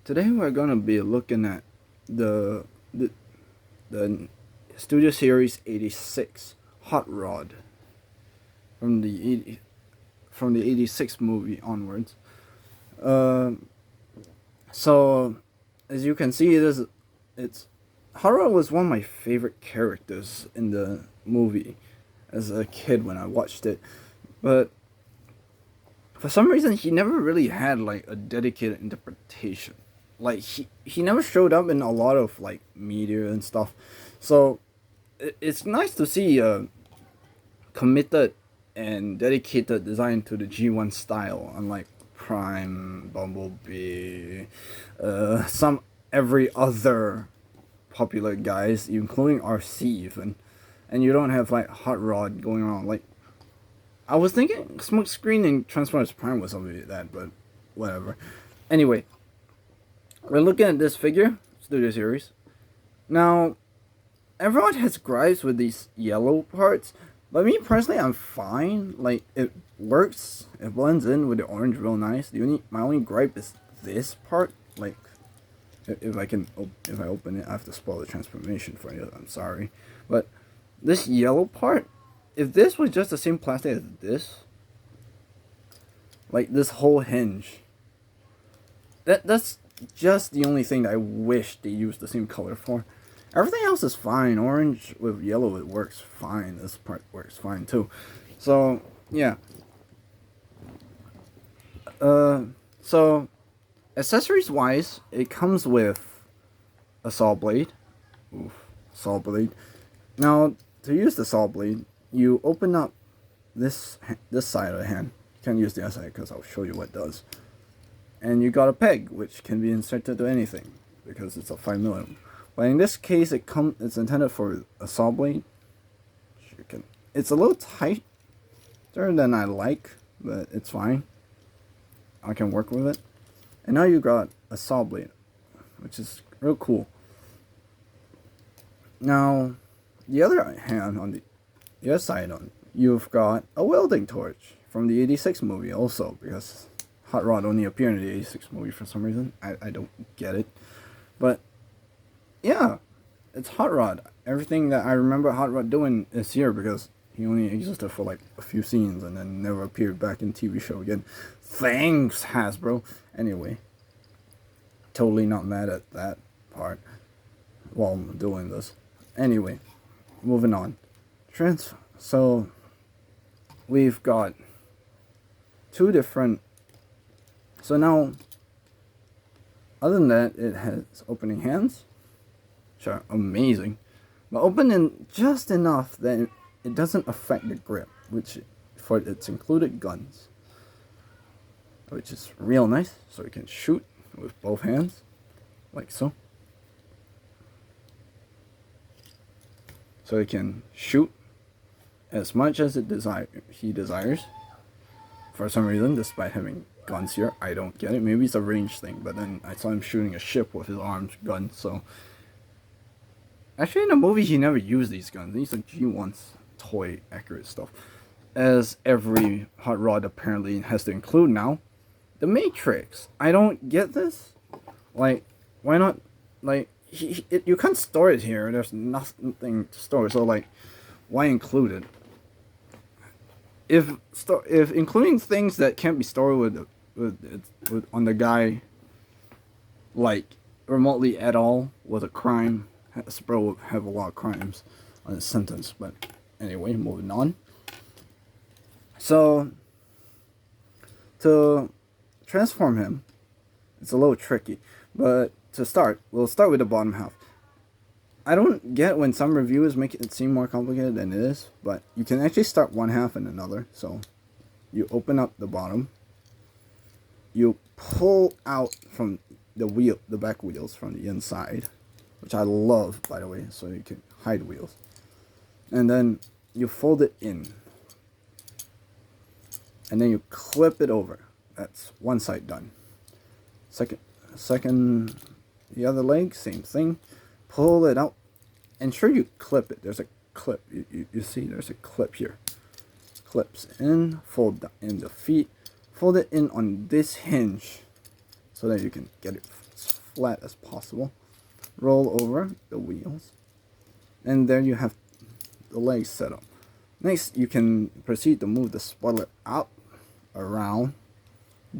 Today we're gonna be looking at the the, the Studio Series 86 Hot Rod from the 86 movie onwards. Uh, so as you can see, it's Hot Rod was one of my favorite characters in the movie as a kid when I watched it, but for some reason he never really had like a dedicated interpretation. Like he never showed up in a lot of like media and stuff. So it's nice to see a committed and dedicated design to the G1 style, unlike Prime, Bumblebee, some every other popular guys, including RC even. And you don't have like Hot Rod going on. Like I was thinking Smokescreen and Transformers Prime was something like that, but whatever. Anyway, we're looking at this figure, Studio Series. Now, everyone has gripes with these yellow parts, but me personally, I'm fine. Like, it works, it blends in with the orange real nice. My only gripe is this part. Like, if I open it, I have to spoil the transformation for you. I'm sorry, but this yellow part, if this was just the same plastic as this, like this whole hinge, that's just the only thing that I wish they used the same color for. Everything else is fine. Orange with yellow, it works fine. This part works fine too. So yeah. So accessories wise, it comes with a saw blade. Oof, saw blade. Now to use the saw blade, you open up this side of the hand. You can't use the other side because I'll show you what it does. And you got a peg, which can be inserted to anything because it's a 5mm. But in this case, it's intended for a saw blade. It's a little tighter than I like, but it's fine. I can work with it. And now you got a saw blade, which is real cool. Now, the other hand on the other side you've got a welding torch from the 86 movie also, because Hot Rod only appeared in the 86 movie for some reason. I don't get it. But yeah, it's Hot Rod. Everything that I remember Hot Rod doing is here because he only existed for like a few scenes and then never appeared back in TV show again. Thanks, Hasbro. Anyway, totally not mad at that part while I'm doing this. Anyway, moving on. So we've got two different. So now, other than that, it has opening hands, which are amazing, but opening just enough that it doesn't affect the grip, which for its included guns, which is real nice. So you can shoot with both hands, like so. So you can shoot as much as he desires. For some reason, despite having guns here, I don't get it. Maybe it's a range thing, but then I saw him shooting a ship with his armed gun, so actually in the movie he never used these guns. These are G1's toy accurate stuff, as every Hot Rod apparently has to include now. The Matrix, I don't get this. Like, why not? Like, you can't store it here. There's nothing to store, so like, why include it? If including things that can't be stored with on the guy, like remotely at all, was a crime. Hasbro would have a lot of crimes on his sentence. But anyway, moving on. So to transform him, it's a little tricky. But to start, we'll start with the bottom half. I don't get when some reviewers make it seem more complicated than it is, but you can actually start one half and another. So you open up the bottom, you pull out from the back wheels from the inside, which I love, by the way, so you can hide wheels. And then you fold it in. And then you clip it over. That's one side done. Second, the other leg, same thing. Pull it out. Ensure you clip it. There's a clip. You see there's a clip here. Clips in, fold in the feet. Fold it in on this hinge. so that you can get it as flat as possible. Roll over the wheels, and there you have the legs set up. Next, you can proceed to move the spoiler up, around,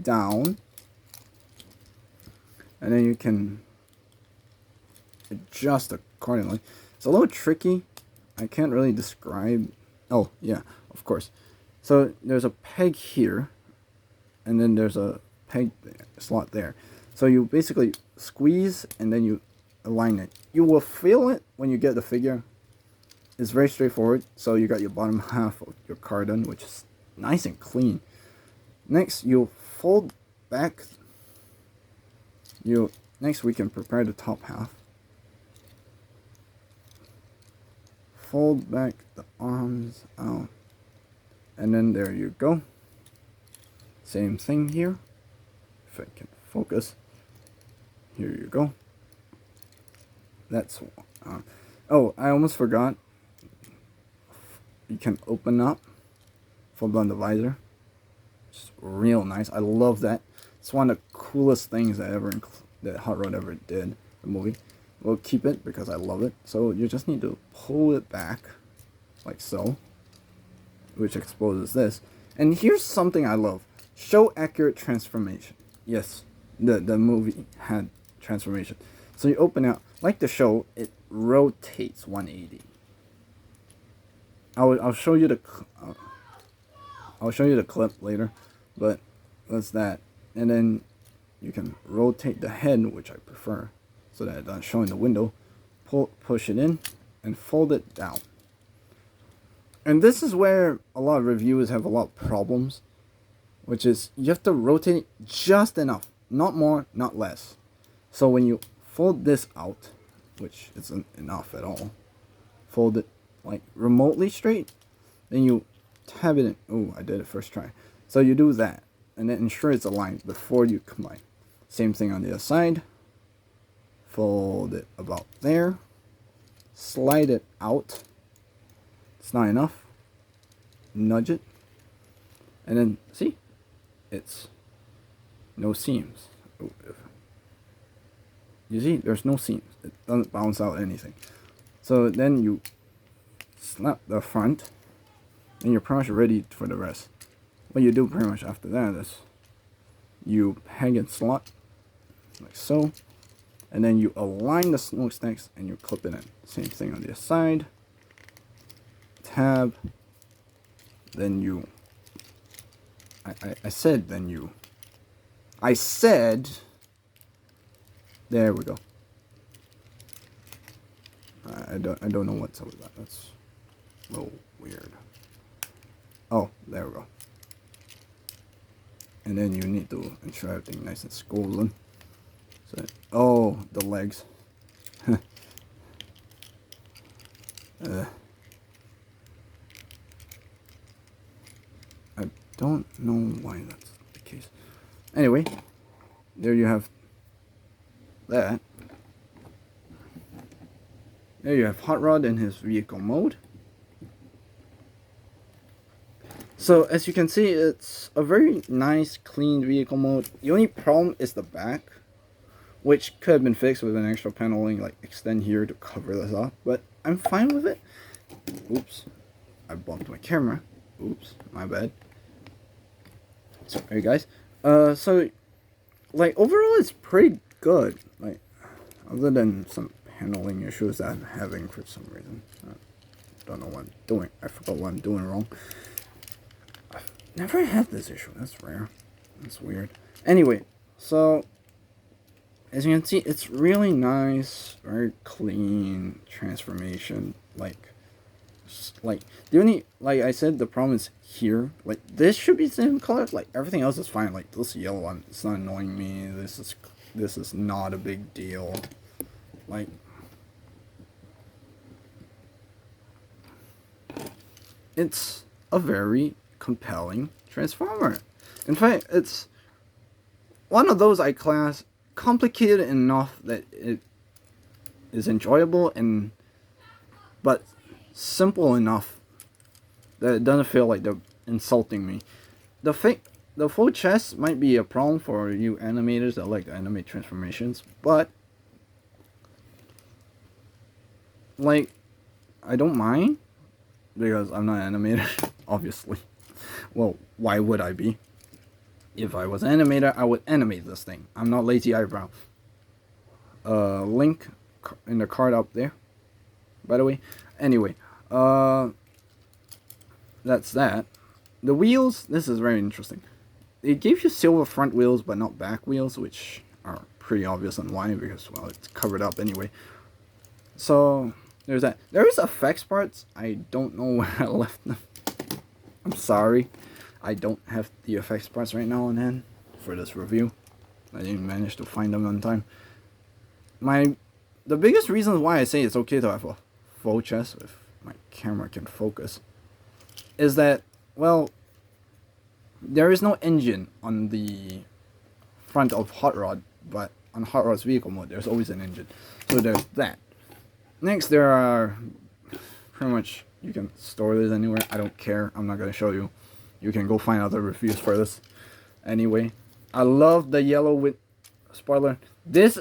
down, and then you can adjust accordingly. It's a little tricky. I can't really describe. Oh yeah, of course. So there's a peg here, and then there's a peg slot there. So you basically squeeze and then you align it. You will feel it when you get the figure. It's very straightforward. So you got your bottom half of your car done, which is nice and clean. Next, you fold back. Next we can prepare the top half. Fold back the arms out, and then there you go. Same thing here. If I can focus, here you go. That's oh, I almost forgot. You can open up, fold down the visor. It's real nice. I love that. It's one of the coolest things that Hot Rod ever did. The movie. We'll keep it because I love it. So you just need to pull it back, like so, which exposes this. And here's something I love: show accurate transformation. Yes, the movie had transformation. So you open out, like the show, it rotates 180. I'll show you the clip later, but that's that. And then you can rotate the head, which I prefer, so that it's showing the window. Push it in and fold it down. And this is where a lot of reviewers have a lot of problems, which is you have to rotate it just enough, not more, not less. So when you fold this out, which isn't enough at all, fold it like remotely straight, then you tab it in. Oh, I did it first try. So you do that, and then ensure it's aligned before you combine. Same thing on the other side. Fold it about there. Slide it out. It's not enough. Nudge it. And then, see? It's no seams. You see, there's no seams. It doesn't bounce out anything. So then you snap the front, and you're pretty much ready for the rest. What you do pretty much after that is you peg and slot like so, and then you align the smokestacks and you clip it in. Same thing on the other side. Tab. Then you. I said then you. I said. There we go. I don't know what's up with that. That's a little weird. Oh, there we go. And then you need to ensure everything nice and swollen. So, oh, the legs. I don't know why that's the case. Anyway, there you have that. There you have Hot Rod in his vehicle mode. So as you can see, it's a very nice, clean vehicle mode. The only problem is the back, which could have been fixed with an extra paneling, like extend here to cover this up. But I'm fine with it. Oops, I bumped my camera. Oops, my bad. Sorry guys. So like overall, it's pretty good. Like other than some paneling issues that I'm having for some reason. I don't know what I'm doing. I forgot what I'm doing wrong. I've never had this issue. That's rare. That's weird. Anyway, so as you can see, it's really nice, very clean transformation. Like the only, like I said, the problem is here. Like this should be the same color. Like everything else is fine. Like this yellow one, it's not annoying me. This is not a big deal. Like it's a very compelling Transformer. In fact, it's one of those I class complicated enough that it is enjoyable, but simple enough that it doesn't feel like they're insulting me. The the full chest might be a problem for you animators that like anime transformations, but like I don't mind because I'm not an animator, obviously. Well, why would I be? If I was an animator, I would animate this thing. I'm not lazy eyebrow. Link in the card up there. By the way, anyway, that's that. The wheels. This is very interesting. It gave you silver front wheels, but not back wheels, which are pretty obvious on why, because well, it's covered up anyway. So there's that. There is effects parts. I don't know where I left them. I'm sorry. I don't have the effects parts right now on hand for this review. I didn't manage to find them on time. The biggest reason why I say it's okay to have a full chest if my camera can focus is that, well, there is no engine on the front of Hot Rod, but on Hot Rod's vehicle mode there's always an engine. So there's that. Next, there are pretty much, you can store this anywhere. I don't care. I'm not going to show you. You can go find other reviews for this. Anyway, I love the yellow with spoiler. This,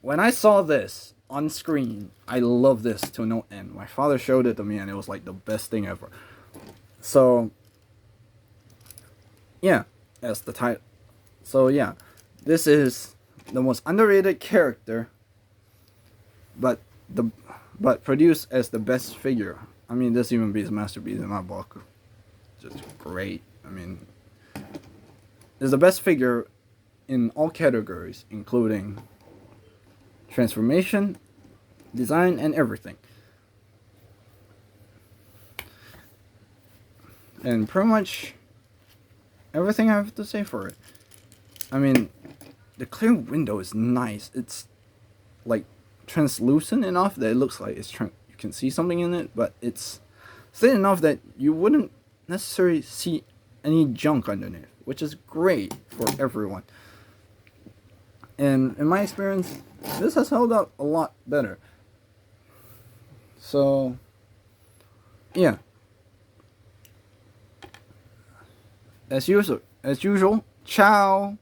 when I saw this on screen, I love this to no end. My father showed it to me and it was like the best thing ever. So, yeah, that's the title. So yeah, this is the most underrated character, but produced as the best figure. I mean, this even beats Master Beast in my book. Just great. I mean, it's the best figure in all categories, including transformation, design, and everything. And pretty much everything I have to say for it. I mean, the clear window is nice. It's like translucent enough that it looks like you can see something in it, but it's thin enough that you wouldn't necessarily see any junk underneath, which is great for everyone. And in my experience, this has held up a lot better. So, yeah. As usual, ciao.